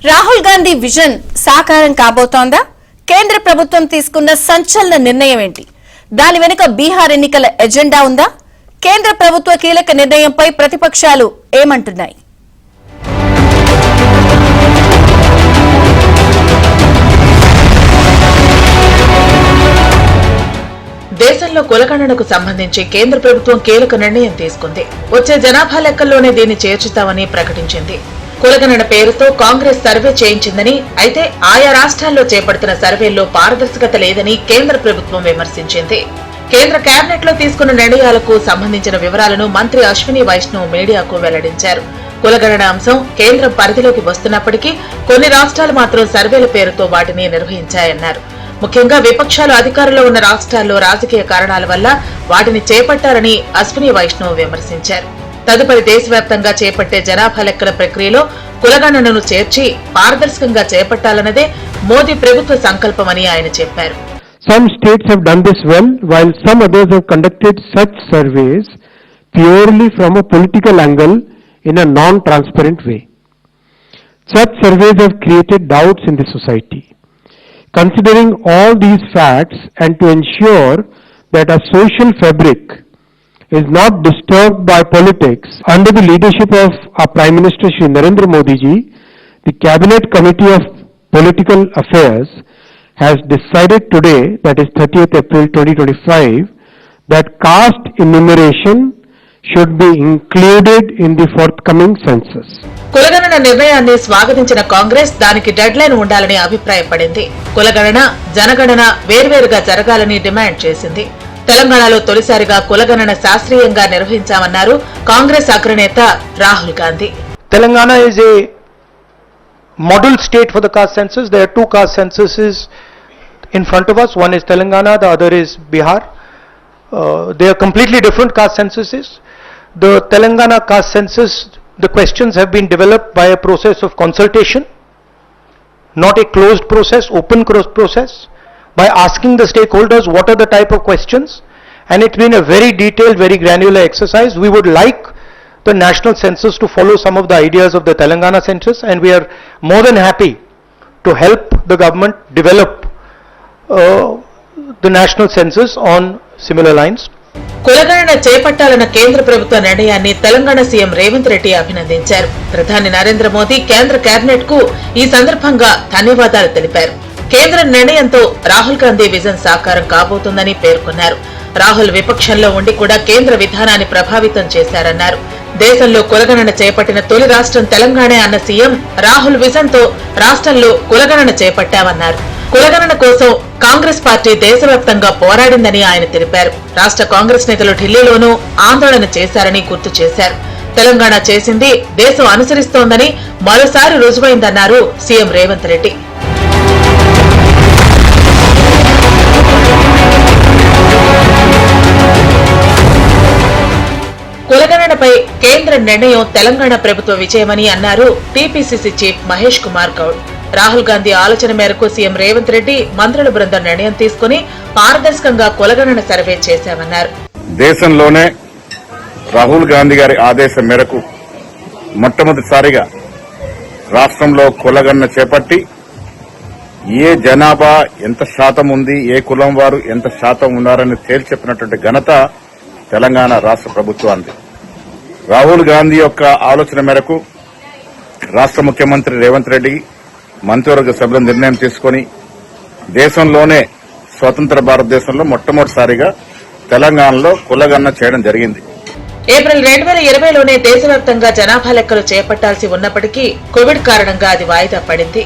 Rahul Gandhi vision సాకారం కాబోతోందా? కేంద్ర ప్రభుత్వం తీసుకున్న సంచలన నిర్ణయం ఏంటి? దాని వెనుక బీహార్ ఎన్నికల ఎజెండా ఉందా? కేంద్ర ప్రభుత్వ కీలక నిర్ణయంపై ప్రతిపక్షాలు ఏమంటున్నాయి? దేశంలో కులగణనకు సంబంధించి కేంద్ర ప్రభుత్వం కీలక నిర్ణయం తీసుకుంది. వచ్చే జనాభా లెక్కల్లోనే దీన్ని చేర్చుతామని ప్రకటించింది. కులగణన పేరుతో కాంగ్రెస్ సర్వే చేయించిందని, అయితే ఆయా రాష్ట్రాల్లో చేపడుతున్న సర్వేల్లో పారదర్శకత లేదని కేంద్ర ప్రభుత్వం విమర్శించింది. కేంద్ర కేబినెట్ లో తీసుకున్న నిర్ణయాలకు సంబంధించిన వివరాలను మంత్రి అశ్విని వైష్ణవ్ మీడియాకు వెల్లడించారు. కులగణన అంశం కేంద్రం పరిధిలోకి వస్తున్నప్పటికీ కొన్ని రాష్ట్రాలు మాత్రం సర్వేల పేరుతో వాటిని నిర్వహించాయన్నారు. ముఖ్యంగా విపక్షాలు అధికారంలో ఉన్న రాష్ట్రాల్లో రాజకీయ కారణాల వల్ల వాటిని చేపట్టారని అశ్విని వైష్ణవ్ విమర్శించారు. తదుపరి దేశవ్యాప్తంగా చేపట్టే జనాభా లెక్కల ప్రక్రియలో కులగణనను చేర్చి పారదర్శకంగా చేపట్టాలన్నదే మోదీ ప్రభుత్వ సంకల్పమని ఆయన చెప్పారు. Some states have done this well, while some others have conducted such surveys purely from a political angle in a non-transparent way. Such surveys have created doubts in the society. Considering all these facts and to ensure that our social fabric is not disturbed by politics, under the leadership of our Prime Minister Shri Narendra Modi ji, the Cabinet Committee of Political Affairs has decided today, that is 30th April 2025, that caste enumeration should be included in the forthcoming census. కులగణన నిర్ణయాన్ని స్వాగతించిన కాంగ్రెస్ దానికి dead line ఉండాలని అభిప్రాయపడింది. కులగణన, జనగణన వేర్వేరుగా జరగాలని demand చేసింది. తెలంగాణలో తొలిసారిగా కులగణన శాస్త్రీయంగా నిర్వహించామన్నారు కాంగ్రెస్ అగ్రనేత Rahul Gandhi. Telangana is a model state for the caste census. There are two caste censuses in front of us. One is Telangana, the other is Bihar. They are completely different caste censuses. The Telangana caste census, the questions have been developed by a process of consultation, not a closed process, open process, by asking the stakeholders what are the type of questions, and it's been a very detailed, very granular exercise. We would like the national census to follow some of the ideas of the Telangana census, and we are more than happy to help the government develop the national census on similar lines. కులగణన చేపట్టాలన్న కేంద్ర ప్రభుత్వ నిర్ణయాన్ని Telangana CM Revanth Reddy అభినందించారు. ప్రధాని నరేంద్ర మోదీ కేంద్ర cabinet కు ఈ సందర్భంగా ధన్యవాదాలు తెలిపారు. కేంద్ర నిర్ణయంతో రాహుల్ గాంధీ విజన్ సాకారం కాబోతుందని పేర్కొన్నారు. రాహుల్ విపక్షంలో ఉండి కూడా కేంద్ర విధానాన్ని ప్రభావితం చేశారన్నారు. దేశంలో కులగణన చేపట్టిన తొలి రాష్ట్రం తెలంగాణ అన్న సీఎం రాహుల్ విజన్ తో రాష్ట్రంలో కులగణన చేపట్టామన్నారు. కులగణన కోసం కాంగ్రెస్ పార్టీ దేశవ్యాప్తంగా పోరాడిందని ఆయన తెలిపారు. రాష్ట్ర కాంగ్రెస్ నేతలు ఢిల్లీలోనూ ఆందోళన చేశారని గుర్తు చేశారు. తెలంగాణ చేసింది దేశం అనుసరిస్తోందని మరోసారి రుజువైందన్నారు సీఎం రేవంత్ రెడ్డి. కులగణనపై కేంద్ర నిర్ణయం తెలంగాణ ప్రభుత్వ విజయమని అన్నారు టీపీసీసీ చీఫ్ మహేష్ కుమార్ గౌడ్. రాహుల్ గాంధీ ఆలోచన మేరకు సీఎం రేవంత్ రెడ్డి మంత్రుల బృందం నిర్ణయం తీసుకుని పారదర్శకంగా కులగణన సర్వే చేశామన్నారు. దేశంలోనే రాహుల్ గాంధీ గారి ఆదేశం మేరకు మొట్టమొదటిసారిగా రాష్ట్రంలో కులగణన చేపట్టి ఏ జనాభా ఎంత శాతం ఉంది, ఏ కులం వారు ఎంత శాతం ఉన్నారని తేల్చెప్పినటువంటి ఘనత తెలంగాణ రాష్ట్ర ప్రభుత్వానికి. రాహుల్ గాంధీ యొక్క ఆలోచన మేరకు రాష్ట్ర ముఖ్యమంత్రి రేవంత్ రెడ్డి మంత్రివర్గ సభ్యుల నిర్ణయం తీసుకుని దేశంలోనే స్వతంత్ర భారతదేశంలో మొట్టమొదటిసారిగా తెలంగాణలో కులగణన చేయడం జరిగింది. ఏప్రిల్ 2020లోనే దేశవ్యాప్తంగా జనాభా లెక్కలు చేపట్టాల్సి ఉన్నప్పటికీ కోవిడ్ కారణంగా అది వాయిదా పడింది.